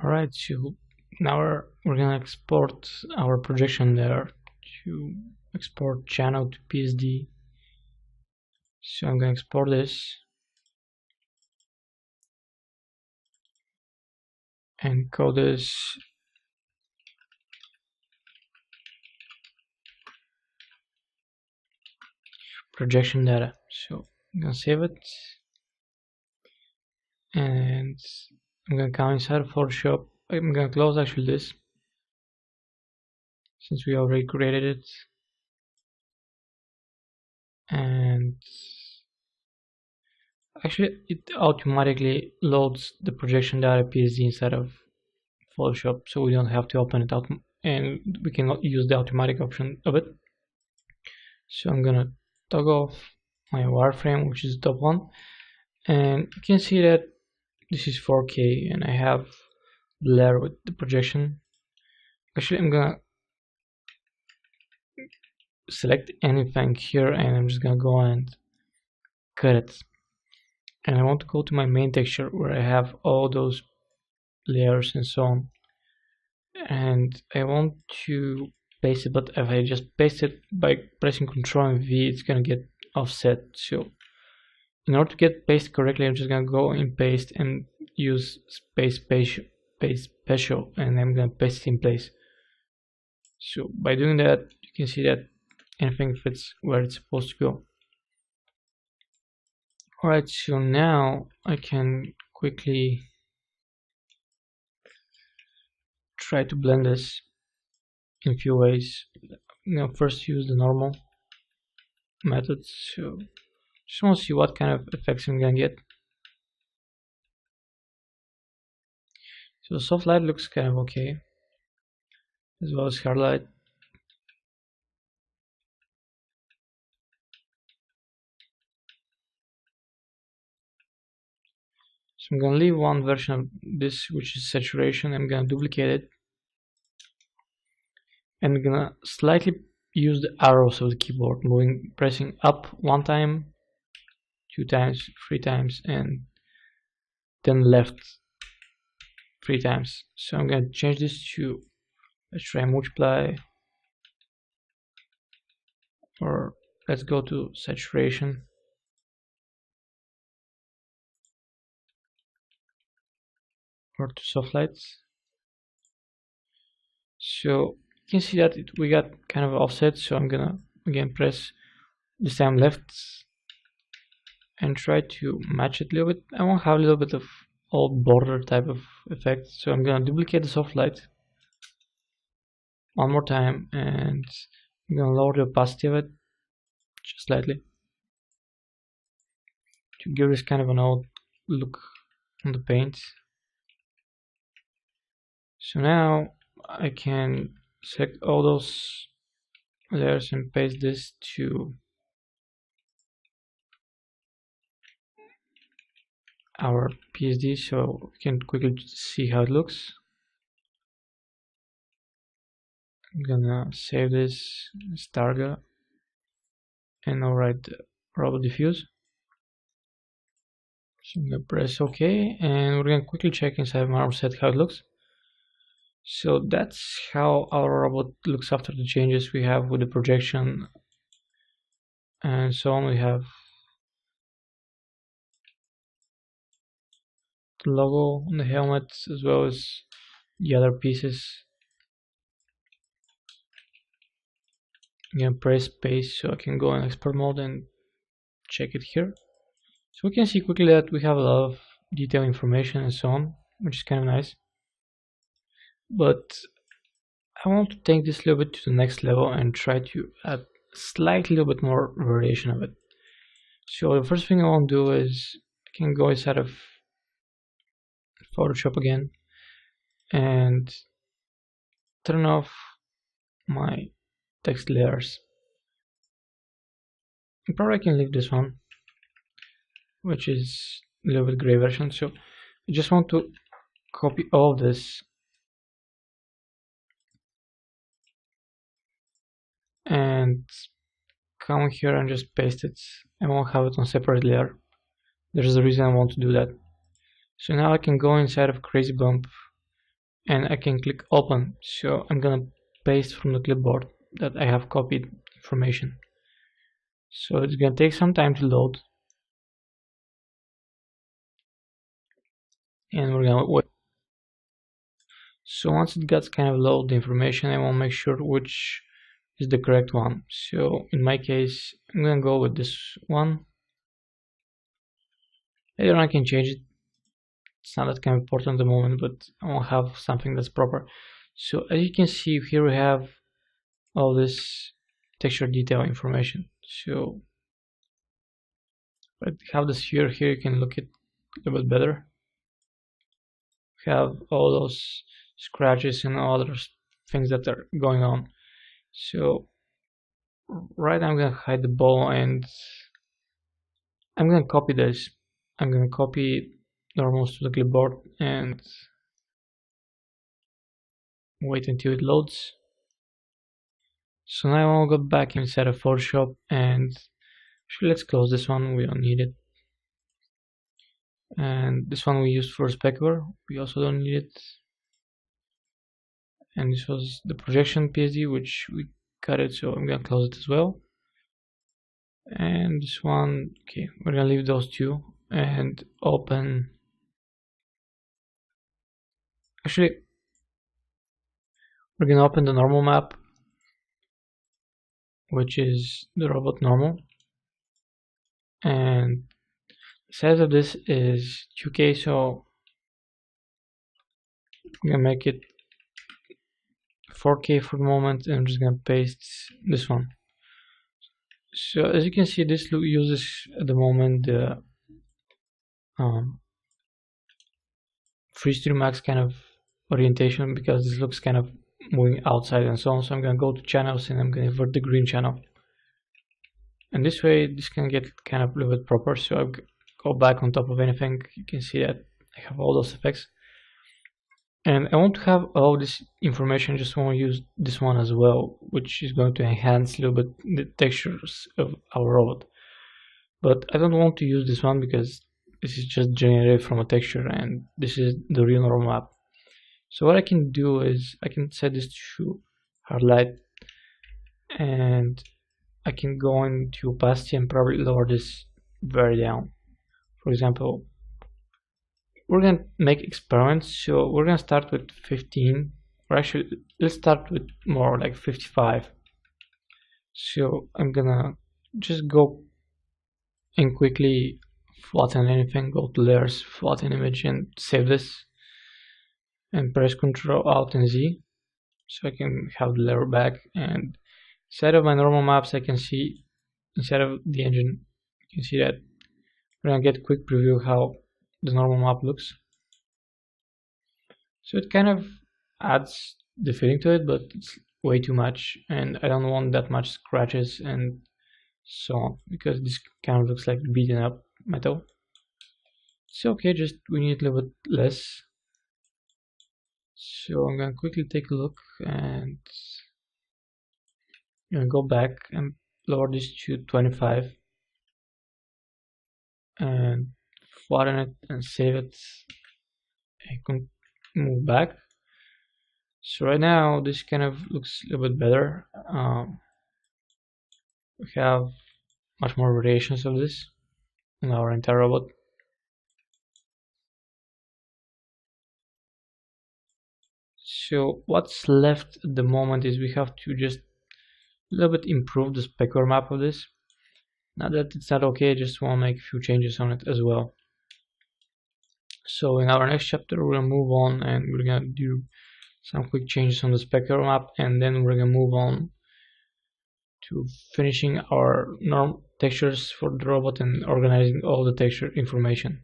Alright, so now we're gonna export our projection there to export channel to PSD. So I'm gonna export this and call this projection data. So I'm gonna save it and I'm gonna come inside of Photoshop. I'm gonna close actually this since we already created it, and actually it automatically loads the projection data PSD inside of Photoshop, so we don't have to open it out and we can use the automatic option of it. So I'm gonna toggle off my wireframe, which is the top one, and you can see that this is 4K and I have the layer with the projection. Actually, I'm gonna select anything here and I'm just gonna go and cut it, and I want to go to my main texture where I have all those layers and so on, and I want to paste it, but if I just paste it by pressing Ctrl and V, it's gonna get offset. So in order to get paste correctly, I'm just gonna go in paste and use paste special, and I'm gonna paste it in place. So by doing that, you can see that anything fits where it's supposed to go. Alright, so now I can quickly try to blend this in a few ways. First use the normal method. So just want to see what kind of effects I'm gonna get. So soft light looks kind of okay, as well as hard light. So I'm gonna leave one version of this, which is saturation. I'm gonna duplicate it, and I'm gonna slightly use the arrows of the keyboard, pressing up one time, 2 times, 3 times, and then left 3 times. So I'm gonna change this to, let's try multiply, or let's go to saturation, or to soft lights. So you can see that we got kind of offset, so I'm gonna again press this time left and try to match it a little bit. I want to have a little bit of old border type of effect, so I'm gonna duplicate the soft light one more time, and I'm gonna lower the opacity of it just slightly to give this kind of an old look on the paint. So now I can select all those layers and paste this to our PSD so we can quickly see how it looks. I'm gonna save this as Targa and I'll write Robot Diffuse. So I'm gonna press OK, and we're gonna quickly check inside Marmoset how it looks. So that's how our robot looks after the changes we have with the projection and so on. We have the logo on the helmet as well as the other pieces. I'm gonna press space so I can go in export mode and check it here. So we can see quickly that we have a lot of detailed information and so on, which is kind of nice. But I want to take this a little bit to the next level and try to add slightly little bit more variation of it. So the first thing I want to do is I can go inside of Photoshop again and turn off my text layers. Probably I can leave this one, which is a little bit gray version. So I just want to copy all this and come here and just paste it. I won't have it on separate layer. There's a reason I want to do that. So now I can go inside of Crazy Bump and I can click open. So I'm gonna paste from the clipboard that I have copied information. So it's gonna take some time to load, and we're gonna wait. So once it gets kind of load the information, I want to make sure which is the correct one. So in my case, I'm gonna go with this one. Later on I can change it. It's not that kind of important at the moment, but I want to have something that's proper. So as you can see here, we have all this texture detail information. So I have the sphere here, you can look at a little bit better. We have all those scratches and other things that are going on. So right now I'm gonna hide the ball, and I'm gonna copy this. I'm gonna copy normals to the clipboard and wait until it loads. So now I'll go back inside of Photoshop, and actually let's close this one, we don't need it. And this one we used for specular, we also don't need it. And this was the projection PSD, which we cut it, so I'm gonna close it as well. And this one, okay, we're gonna leave those two and open. Actually, we're gonna open the normal map, which is the robot normal, and the size of this is 2K, so I'm gonna make it 4K for the moment, and I'm just gonna paste this one. So as you can see, this uses at the moment the Freeze 3 Max kind of orientation, because this looks kind of moving outside and so on. So I'm gonna go to channels and I'm gonna invert the green channel, and this way this can get kind of a little bit proper. So I go back on top of anything, you can see that I have all those effects, and I want to have all this information. Just want to use this one as well, which is going to enhance a little bit the textures of our robot. But I don't want to use this one because this is just generated from a texture, and this is the real normal map. So what I can do is I can set this to hard light, and I can go into opacity and probably lower this very down. For example, we're gonna make experiments, so we're gonna start with 15, or actually let's start with more like 55. So I'm gonna just go and quickly flatten anything, go to layers, flatten image, and save this, and press Ctrl Alt and Z so I can have the layer back. And inside of my normal maps, I can see inside of the engine, you can see that we're gonna get a quick preview how the normal map looks. So it kind of adds the feeling to it, but it's way too much, and I don't want that much scratches and so on, because this kind of looks like beaten up metal. So okay, just we need a little bit less. So I'm gonna quickly take a look, and I'm gonna go back and lower this to 25 and flatten it and save it. I can move back. So right now this kind of looks a little bit better. We have much more variations of this in our entire robot. So what's left at the moment is we have to just a little bit improve the specular map of this. Now that it's not okay, I just want to make a few changes on it as well. So in our next chapter we're gonna move on and we're gonna do some quick changes on the specular map, and then we're gonna move on to finishing our norm textures for the robot and organizing all the texture information.